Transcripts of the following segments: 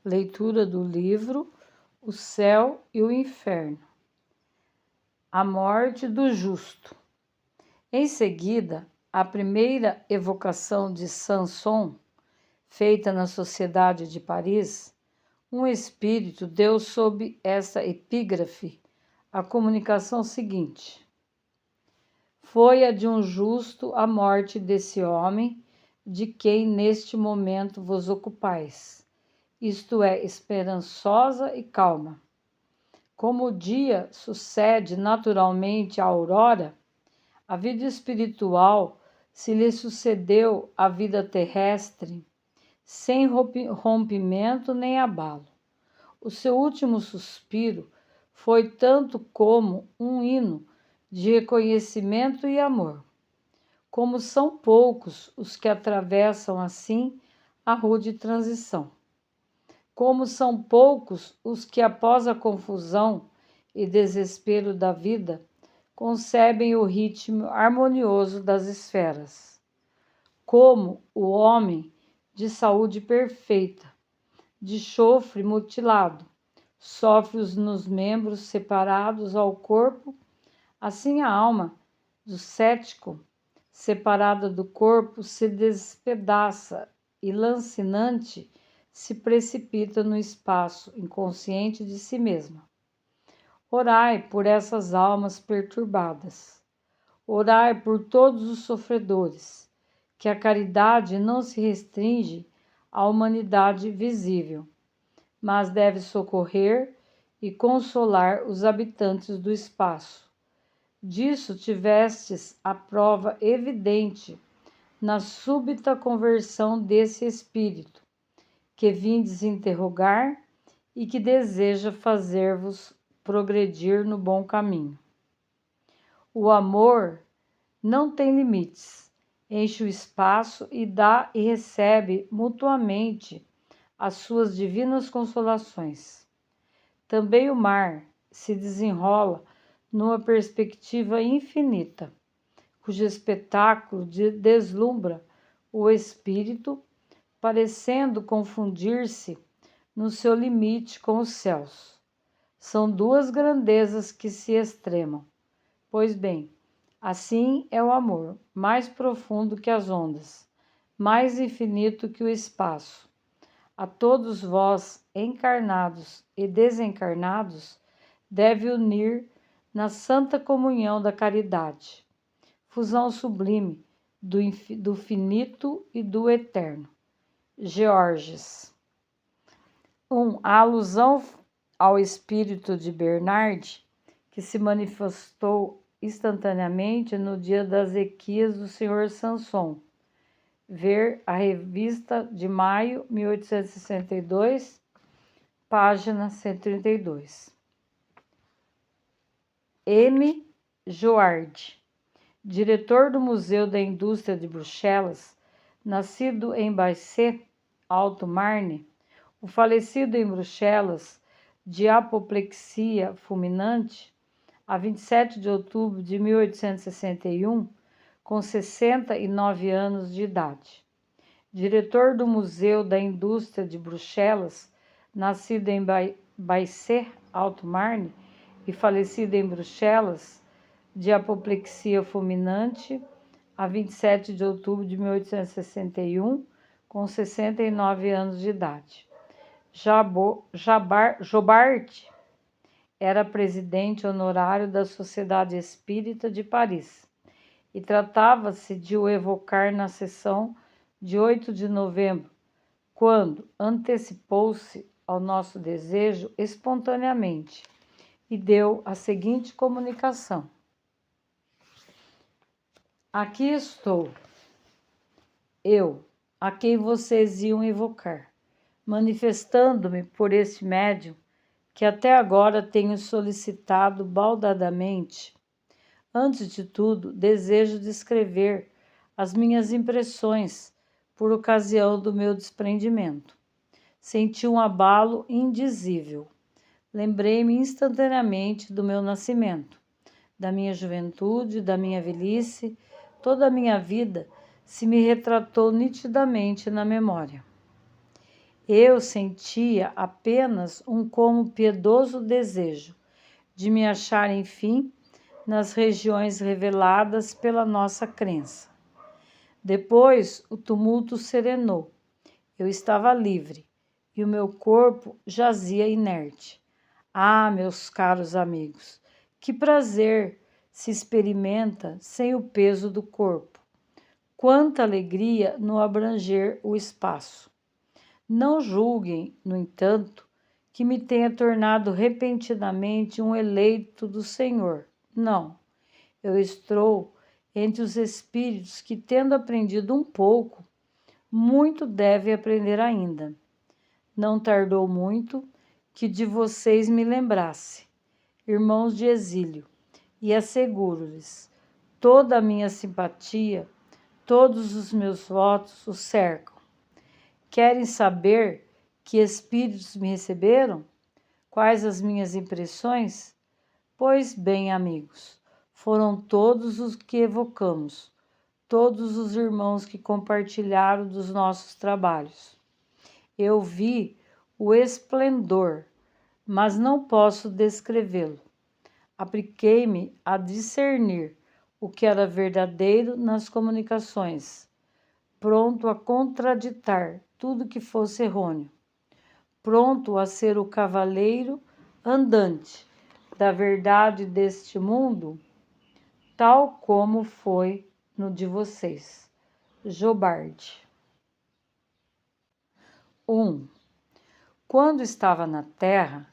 Leitura do livro O Céu e o Inferno. A morte do justo. Em seguida, a primeira evocação de Samson, feita na Sociedade de Paris, um espírito deu sob esta epígrafe a comunicação seguinte: foi a de um justo a morte desse homem de quem neste momento vos ocupais, isto é, esperançosa e calma. Como o dia sucede naturalmente à aurora, a vida espiritual se lhe sucedeu à vida terrestre, sem rompimento nem abalo. O seu último suspiro foi tanto como um hino de reconhecimento e amor. Como são poucos os que atravessam assim a rude transição. Como são poucos os que, após a confusão e desespero da vida, concebem o ritmo harmonioso das esferas. Como o homem de saúde perfeita, de chofre mutilado, sofre nos membros separados ao corpo, assim a alma do cético, separada do corpo, se despedaça e, lancinante, se precipita no espaço, inconsciente de si mesma. Orai por essas almas perturbadas. Orai por todos os sofredores, que a caridade não se restringe à humanidade visível, mas deve socorrer e consolar os habitantes do espaço. Disso tivestes a prova evidente na súbita conversão desse espírito, que vindes interrogar e que deseja fazer-vos progredir no bom caminho. O amor não tem limites, enche o espaço e dá e recebe mutuamente as suas divinas consolações. Também o mar se desenrola numa perspectiva infinita, cujo espetáculo deslumbra o espírito, parecendo confundir-se no seu limite com os céus. São duas grandezas que se extremam. Pois bem, assim é o amor, mais profundo que as ondas, mais infinito que o espaço. A todos vós, encarnados e desencarnados, deve unir na santa comunhão da caridade, fusão sublime do finito e do eterno. Georges. A alusão ao espírito de Bernard, que se manifestou instantaneamente no dia das equias do Sr. Samson. Ver a revista de maio 1862, página 132. M. Joard, diretor do Museu da Indústria de Bruxelas, nascido em Baissé, Alto Marne, o falecido em Bruxelas de apoplexia fulminante, a 27 de outubro de 1861, com 69 anos de idade. Diretor do Museu da Indústria de Bruxelas, nascido em Baissé, Alto Marne, e falecido em Bruxelas de apoplexia fulminante, a 27 de outubro de 1861, com 69 anos de idade. Jobart era presidente honorário da Sociedade Espírita de Paris, e tratava-se de o evocar na sessão de 8 de novembro, quando antecipou-se ao nosso desejo espontaneamente e deu a seguinte comunicação: aqui estou, eu, a quem vocês iam evocar, manifestando-me por este médium que até agora tenho solicitado baldadamente. Antes de tudo, desejo descrever as minhas impressões por ocasião do meu desprendimento. Senti um abalo indizível. Lembrei-me instantaneamente do meu nascimento, da minha juventude, da minha velhice. Toda a minha vida se me retratou nitidamente na memória. Eu sentia apenas um como piedoso desejo de me achar, enfim, nas regiões reveladas pela nossa crença. Depois, o tumulto serenou. Eu estava livre e o meu corpo jazia inerte. Ah, meus caros amigos, que prazer se experimenta sem o peso do corpo. Quanta alegria no abranger o espaço. Não julguem, no entanto, que me tenha tornado repentinamente um eleito do Senhor. Não, eu estou entre os espíritos que, tendo aprendido um pouco, muito deve aprender ainda. Não tardou muito que de vocês me lembrasse, irmãos de exílio, e asseguro-lhes, toda a minha simpatia, todos os meus votos o cercam. Querem saber que espíritos me receberam? Quais as minhas impressões? Pois bem, amigos, foram todos os que evocamos, todos os irmãos que compartilharam dos nossos trabalhos. Eu vi o esplendor, mas não posso descrevê-lo. Apliquei-me a discernir o que era verdadeiro nas comunicações, pronto a contraditar tudo que fosse errôneo, pronto a ser o cavaleiro andante da verdade deste mundo, tal como foi no de vocês. Jobarde. 1. Quando estava na terra,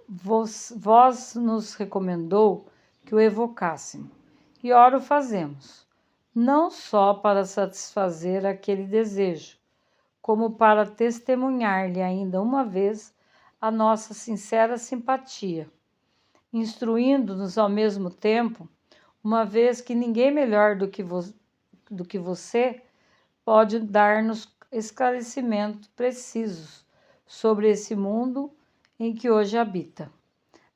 vós nos recomendou que o evocássemos, e ora o fazemos, não só para satisfazer aquele desejo, como para testemunhar-lhe ainda uma vez a nossa sincera simpatia, instruindo-nos ao mesmo tempo, uma vez que ninguém melhor do que você pode dar-nos esclarecimentos precisos sobre esse mundo em que hoje habita.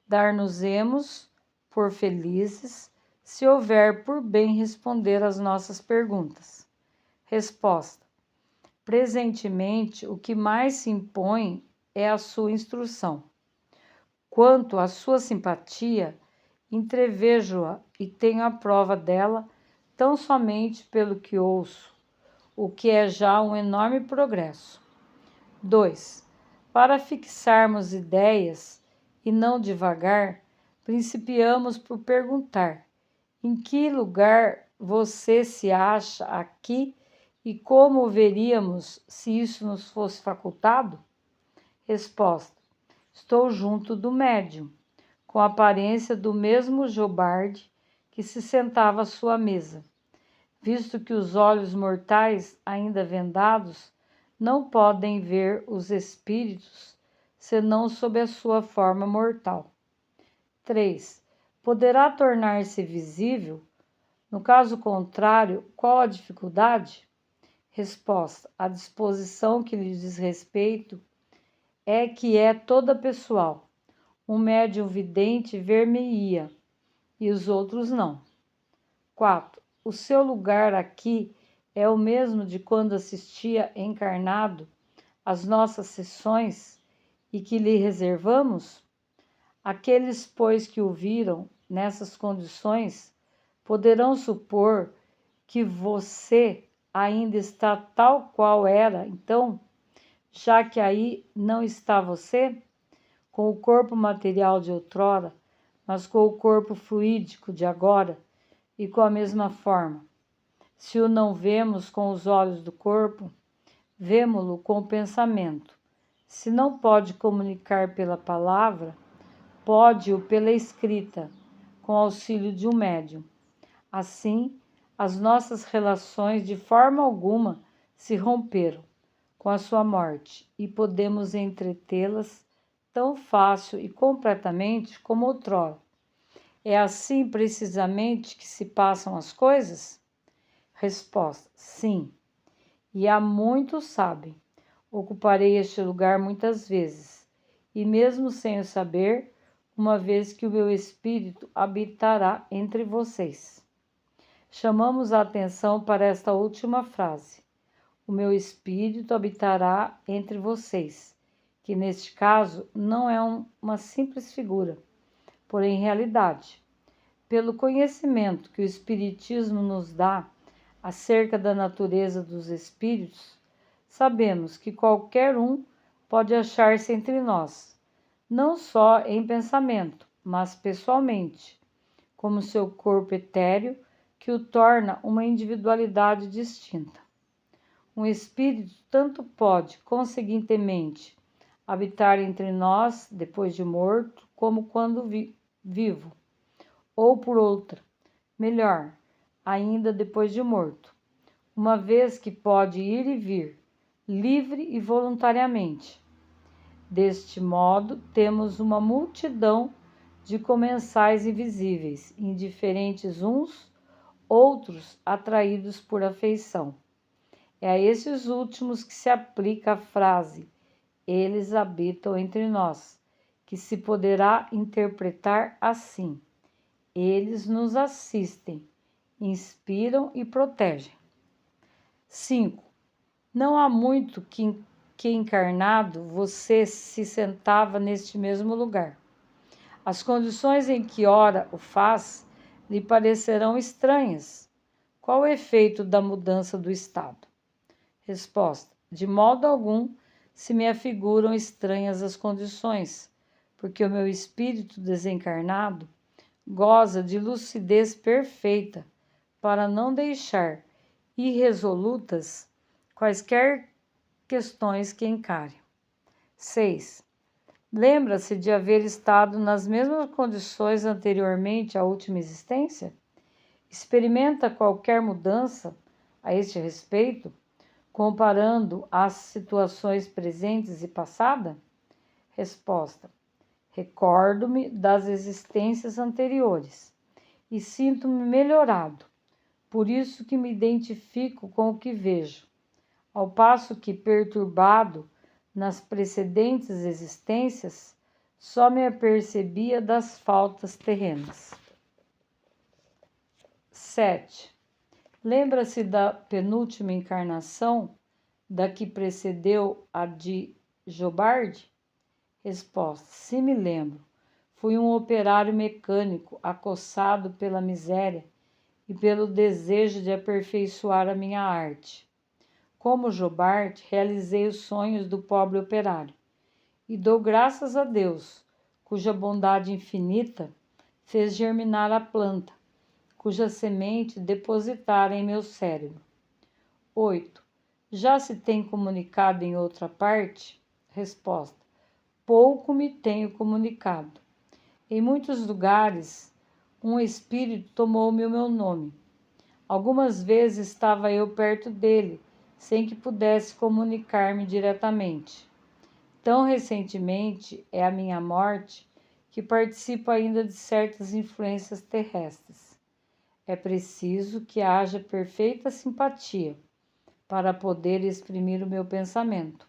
Dar-nos-emos por felizes se houver por bem responder às nossas perguntas. Resposta: presentemente, o que mais se impõe é a sua instrução. Quanto à sua simpatia, entrevejo-a e tenho a prova dela tão somente pelo que ouço, o que é já um enorme progresso. 2. Para fixarmos ideias e não divagar, principiamos por perguntar: em que lugar você se acha aqui e como o veríamos se isso nos fosse facultado? Resposta: estou junto do médium, com a aparência do mesmo Jobarde que se sentava à sua mesa, visto que os olhos mortais, ainda vendados, não podem ver os espíritos senão sob a sua forma mortal. 3. Poderá tornar-se visível? No caso contrário, qual a dificuldade? Resposta: a disposição que lhe diz respeito é que é toda pessoal. Um médium vidente ver-me-ia e os outros não. 4. O seu lugar aqui é o mesmo de quando assistia encarnado às nossas sessões e que lhe reservamos? Aqueles, pois, que o viram nessas condições, poderão supor que você ainda está tal qual era, então, já que aí não está você, com o corpo material de outrora, mas com o corpo fluídico de agora, e com a mesma forma. Se o não vemos com os olhos do corpo, vemo-lo com o pensamento. Se não pode comunicar pela palavra, pode-o pela escrita, com auxílio de um médium. Assim, as nossas relações de forma alguma se romperam com a sua morte e podemos entretê-las tão fácil e completamente como outrora. É assim precisamente que se passam as coisas? Resposta: sim. E há muitos sabem. Ocuparei este lugar muitas vezes, e mesmo sem o saber, uma vez que o meu espírito habitará entre vocês. Chamamos a atenção para esta última frase. o meu espírito habitará entre vocês, que neste caso não é uma simples figura, porém realidade. Pelo conhecimento que o Espiritismo nos dá acerca da natureza dos espíritos, sabemos que qualquer um pode achar-se entre nós, não só em pensamento, mas pessoalmente, como seu corpo etéreo, que o torna uma individualidade distinta. Um espírito tanto pode, conseguintemente, habitar entre nós depois de morto, como quando vivo, ou por outra, melhor, ainda depois de morto, uma vez que pode ir e vir, livre e voluntariamente. Deste modo, temos uma multidão de comensais invisíveis, indiferentes uns, outros atraídos por afeição. É a esses últimos que se aplica a frase "eles habitam entre nós", que se poderá interpretar assim: eles nos assistem, inspiram e protegem. 5. Não há muito que encarnado você se sentava neste mesmo lugar. As condições em que ora o faz lhe parecerão estranhas. Qual o efeito da mudança do estado? Resposta: de modo algum se me afiguram estranhas as condições, porque o meu espírito desencarnado goza de lucidez perfeita para não deixar irresolutas quaisquer questões que encare. 6. Lembra-se de haver estado nas mesmas condições anteriormente à última existência? Experimenta qualquer mudança a este respeito, comparando as situações presentes e passada? Resposta: recordo-me das existências anteriores e sinto-me melhorado, por isso que me identifico com o que vejo, ao passo que, perturbado nas precedentes existências, só me apercebia das faltas terrenas. 7. Lembra-se da penúltima encarnação, da que precedeu a de Jobard? Resposta: sim, me lembro. Fui um operário mecânico, acossado pela miséria e pelo desejo de aperfeiçoar a minha arte. Como Jobard, realizei os sonhos do pobre operário e dou graças a Deus, cuja bondade infinita fez germinar a planta, cuja semente depositara em meu cérebro. 8. Já se tem comunicado em outra parte? Resposta: pouco me tenho comunicado. Em muitos lugares, um espírito tomou-me o meu nome. Algumas vezes estava eu perto dele, sem que pudesse comunicar-me diretamente. Tão recentemente é a minha morte que participo ainda de certas influências terrestres. É preciso que haja perfeita simpatia para poder exprimir o meu pensamento.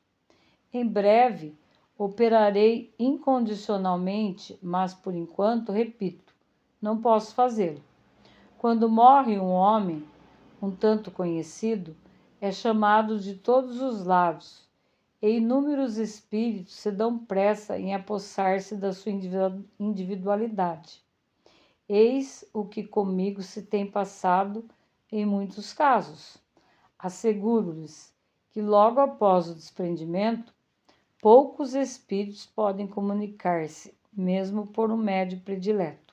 Em breve, operarei incondicionalmente, mas por enquanto, repito, não posso fazê-lo. Quando morre um homem, um tanto conhecido, é chamado de todos os lados, e inúmeros espíritos se dão pressa em apossar-se da sua individualidade. Eis o que comigo se tem passado em muitos casos. Asseguro-lhes que logo após o desprendimento, poucos espíritos podem comunicar-se, mesmo por um médium predileto.